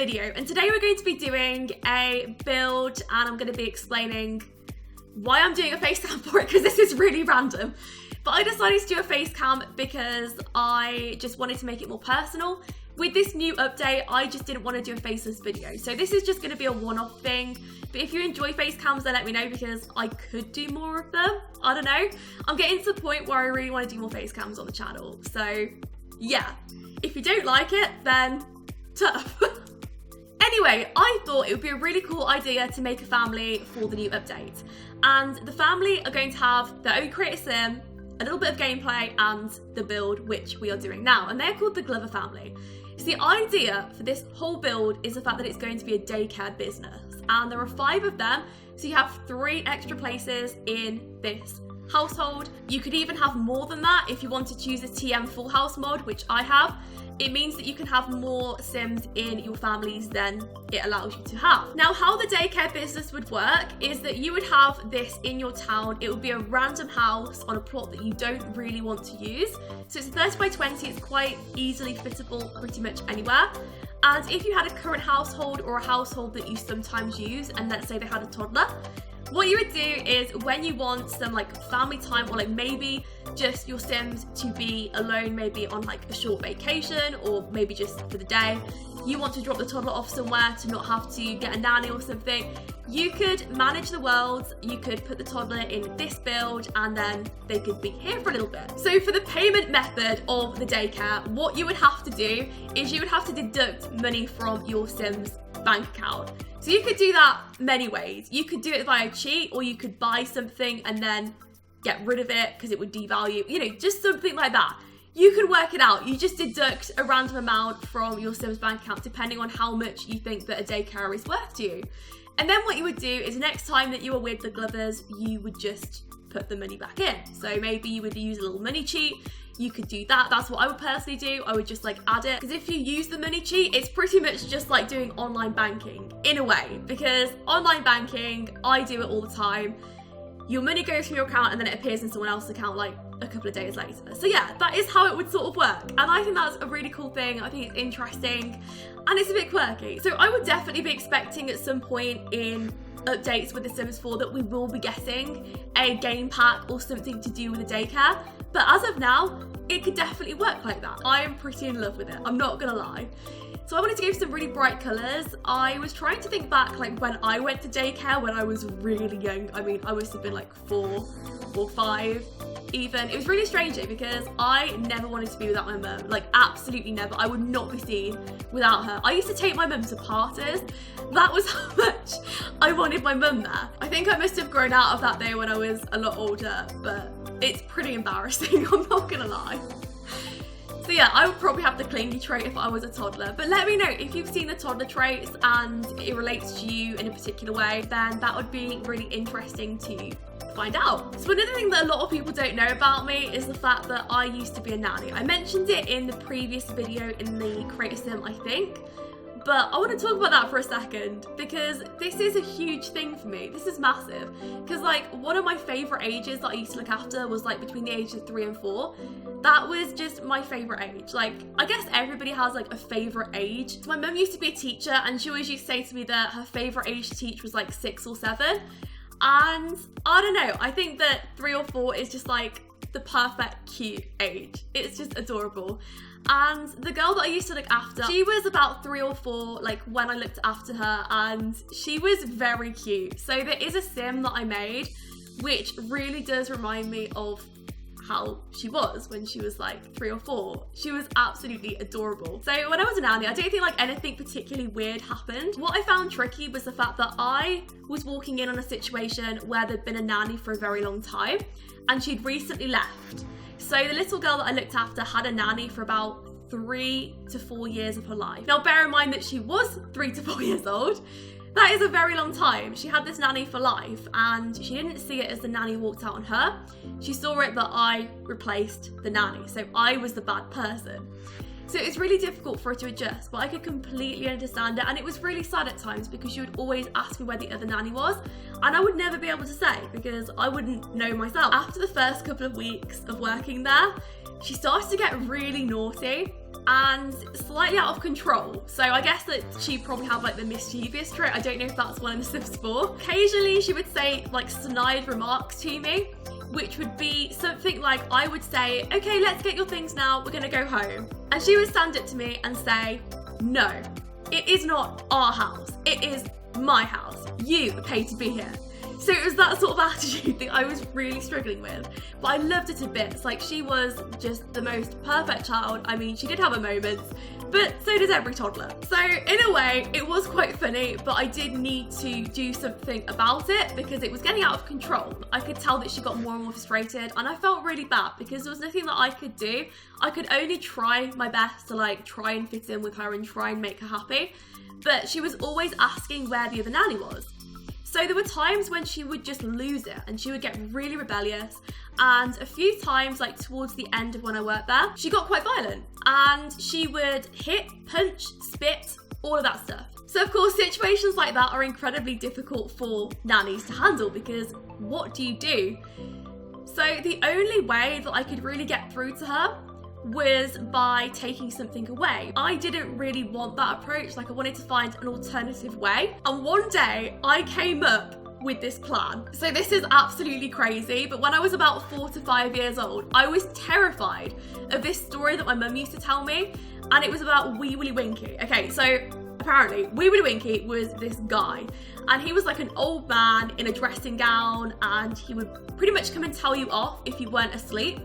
video, and today we're going to be doing a build and I'm going to be explaining why I'm doing a face cam for it, because this is really random. But I decided to do a face cam because I just wanted to make it more personal. With this new update, I just didn't want to do a faceless video. So this is just going to be a one-off thing. But if you enjoy face cams, then let me know, because I could do more of them. I don't know. I'm getting to the point where I really want to do more face cams on the channel. So yeah, if you don't like it, then tough. Anyway, I thought it would be a really cool idea to make a family for the new update. And the family are going to have their own creator sim, a little bit of gameplay, and the build, which we are doing now. And they're called the Glover family. So the idea for this whole build is the fact that it's going to be a daycare business. And there are 5 of them, so you have 3 extra places in this household. You could even have more than that if you want to choose a TM full house mod, which I have. It means that you can have more Sims in your families than it allows you to have. Now, how the daycare business would work is that you would have this in your town. It would be a random house on a plot that you don't really want to use. So it's a 30 by 20, it's quite easily fittable pretty much anywhere. And if you had a current household or a household that you sometimes use, and let's say they had a toddler, what you would do is when you want some like family time, or like maybe just your Sims to be alone, maybe on like a short vacation or maybe just for the day, you want to drop the toddler off somewhere to not have to get a nanny or something, you could manage the world, you could put the toddler in this build and then they could be here for a little bit. So for the payment method of the daycare, what you would have to do is you would have to deduct money from your Sims bank account. So you could do that many ways. You could do it via cheat, or you could buy something and then get rid of it because it would devalue, you know, just something like that. You can work it out. You just deduct a random amount from your Sims bank account depending on how much you think that a daycare is worth to you. And then what you would do is next time that you are with the Glovers, you would just put the money back in. So maybe you would use a little money cheat. You could do that. That's what I would personally do. I would just like add it, because if you use the money cheat, it's pretty much just like doing online banking in a way, because online banking, I do it all the time. Your money goes from your account and then it appears in someone else's account like a couple of days later. So yeah, that is how it would sort of work. And I think that's a really cool thing. I think it's interesting and it's a bit quirky. So I would definitely be expecting at some point in updates with The Sims 4 that we will be getting a game pack or something to do with the daycare. But as of now, it could definitely work like that. I am pretty in love with it, I'm not gonna lie. So I wanted to give some really bright colours. I was trying to think back like when I went to daycare when I was really young. I mean, I must have been like 4 or 5 even. It was really strange though, because I never wanted to be without my mum, like absolutely never. I would not be seen without her. I used to take my mum to parties. That was how much I wanted my mum there. I think I must have grown out of that though when I was a lot older, but it's pretty embarrassing, I'm not gonna lie. So yeah, I would probably have the clingy trait if I was a toddler. But let me know if you've seen the toddler traits and it relates to you in a particular way, then that would be really interesting to find out. So another thing that a lot of people don't know about me is the fact that I used to be a nanny. I mentioned it in the previous video in the Creator Sim, I think. But I want to talk about that for a second, because this is a huge thing for me. This is massive. Because like one of my favourite ages that I used to look after was like between the ages of 3 and 4. That was just my favourite age. Like, I guess everybody has like a favourite age. So my mum used to be a teacher and she always used to say to me that her favourite age to teach was like 6 or 7. And I don't know, I think that 3 or 4 is just like the perfect cute age. It's just adorable. And the girl that I used to look after, she was about 3 or 4 like when I looked after her, and she was very cute. So there is a sim that I made which really does remind me of how she was when she was like 3 or 4. She was absolutely adorable. So when I was a nanny, I don't think like anything particularly weird happened. What I found tricky was the fact that I was walking in on a situation where there'd been a nanny for a very long time and she'd recently left. So the little girl that I looked after had a nanny for about 3 to 4 years of her life. Now bear in mind that she was 3 to 4 years old. That is a very long time. She had this nanny for life and she didn't see it as the nanny walked out on her. She saw it that I replaced the nanny. So I was the bad person. So it was really difficult for her to adjust, but I could completely understand it. And it was really sad at times because she would always ask me where the other nanny was. And I would never be able to say because I wouldn't know myself. After the first couple of weeks of working there, she started to get really naughty. and slightly out of control. So I guess that she probably had like the mischievous trait. I don't know if that's one of the slips for. Occasionally she would say like snide remarks to me, which would be something like I would say, okay, let's get your things now, we're gonna go home. And she would stand up to me and say, no, it is not our house, it is my house. You are paid to be here. So it was that sort of attitude that I was really struggling with. But I loved her to bits. Like, she was just the most perfect child. I mean, she did have her moments, but so does every toddler. So in a way, it was quite funny, but I did need to do something about it because it was getting out of control. I could tell that she got more and more frustrated, and I felt really bad because there was nothing that I could do. I could only try my best to like try and fit in with her and try and make her happy. But she was always asking where the other nanny was. So there were times when she would just lose it and she would get really rebellious, and a few times, like towards the end of when I worked there, she got quite violent and she would hit, punch, spit, all of that stuff. So of course situations like that are incredibly difficult for nannies to handle because what do you do? So the only way that I could really get through to her was by taking something away. I didn't really want that approach, like I wanted to find an alternative way. And one day I came up with this plan. So this is absolutely crazy, but when I was about 4 to 5 years old, I was terrified of this story that my mum used to tell me, and it was about Wee Willie Winky. Okay, so apparently Wee Willie Winky was this guy, and he was like an old man in a dressing gown, and he would pretty much come and tell you off if you weren't asleep.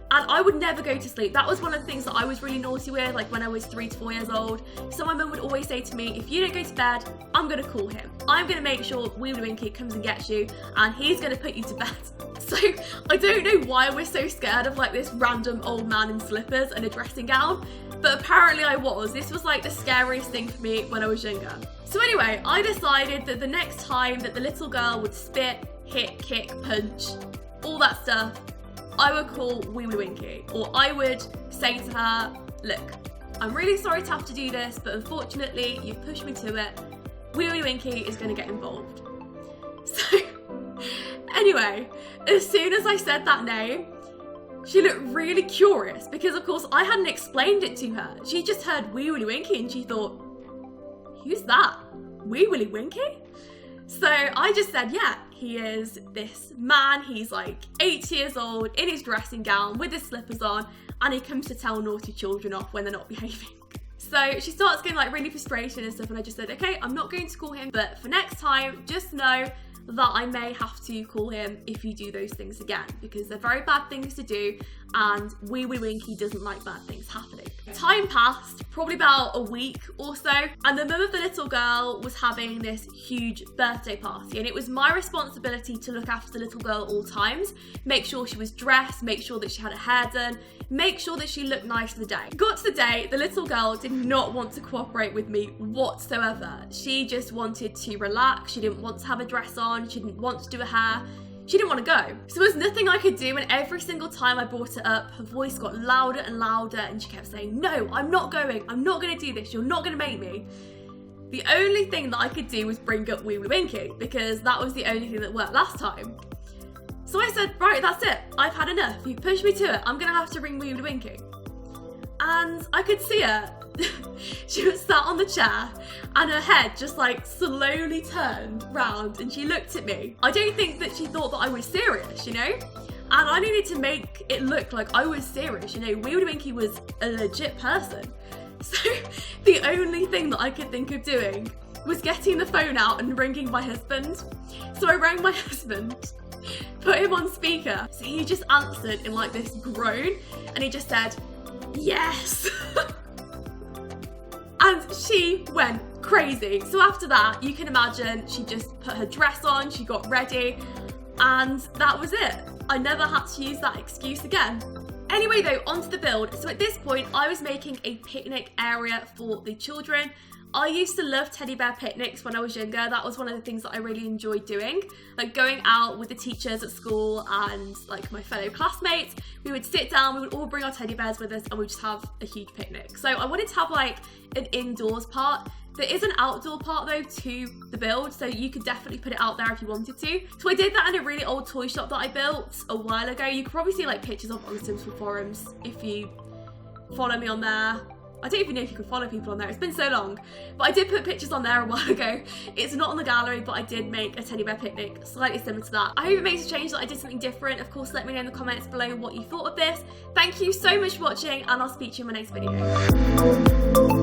And I would never go to sleep. That was one of the things that I was really naughty with, like when I was 3 to 4 years old. So my mum would always say to me, if you don't go to bed, I'm gonna call him. I'm gonna make sure Wee Willie Winky comes and gets you, and he's gonna put you to bed. So I don't know why we're so scared of like this random old man in slippers and a dressing gown, but apparently I was. This was like the scariest thing for me when I was younger. So anyway, I decided that the next time that the little girl would spit, hit, kick, punch, all that stuff, I would call Wee Willie Winky, or I would say to her, look, I'm really sorry to have to do this, but unfortunately you've pushed me to it. Wee Willie Winky is going to get involved. So anyway, as soon as I said that name, she looked really curious because of course I hadn't explained it to her. She just heard Wee Willie Winky and she thought, who's that? Wee Willie Winky? So I just said, yeah, he is this man, he's like 8 years old, in his dressing gown, with his slippers on, and he comes to tell naughty children off when they're not behaving. So she starts getting like really frustrated and stuff, and I just said, okay, I'm not going to call him, but for next time, just know that I may have to call him if you do those things again, because they're very bad things to do, and Wee Willie Winky doesn't like bad things happening. Time passed, probably about a week or so, and the mum of the little girl was having this huge birthday party, and it was my responsibility to look after the little girl at all times, make sure she was dressed, make sure that she had her hair done, make sure that she looked nice for the day. Got to the day, the little girl did not want to cooperate with me whatsoever. She just wanted to relax, she didn't want to have a dress on, she didn't want to do her hair, she didn't want to go. So there was nothing I could do, and every single time I brought it up, her voice got louder and louder, and she kept saying, no, I'm not going, I'm not going to do this, you're not going to make me. The only thing that I could do was bring up Wee Willie Winky, because that was the only thing that worked last time. So I said, right, that's it, I've had enough, you pushed me to it, I'm going to have to ring Wee Willie Winky. And I could see her. She was sat on the chair and her head just like slowly turned round and she looked at me. I don't think that she thought that I was serious, you know? And I needed to make it look like I was serious, you know? Wee Willie Winky was a legit person. So the only thing that I could think of doing was getting the phone out and ringing my husband. So I rang my husband, put him on speaker. So he just answered in like this groan and he just said, yes. And she went crazy. So after that, you can imagine she just put her dress on, she got ready, and that was it. I never had to use that excuse again. Anyway though, onto the build. So at this point, I was making a picnic area for the children. I used to love teddy bear picnics when I was younger. That was one of the things that I really enjoyed doing. Like going out with the teachers at school and like my fellow classmates, we would sit down, we would all bring our teddy bears with us and we'd just have a huge picnic. So I wanted to have like an indoors part. There is an outdoor part though to the build, so you could definitely put it out there if you wanted to. So I did that in a really old toy shop that I built a while ago. You could probably see like pictures of on the Simple forums if you follow me on there. I don't even know if you can follow people on there. It's been so long. But I did put pictures on there a while ago. It's not on the gallery, but I did make a teddy bear picnic slightly similar to that. I hope it makes a change that I did something different. Of course, let me know in the comments below what you thought of this. Thank you so much for watching, and I'll speak to you in my next video.